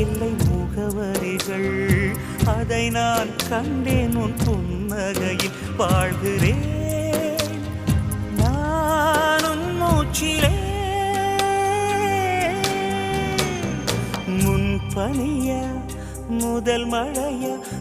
இல்லை முகவரிகள், அதை நான் கண்டேன் உன் புன்னகையில். வாழ்கிறேன் நான் உன் மூச்சிலே. முன்பனிய முதல் மழைய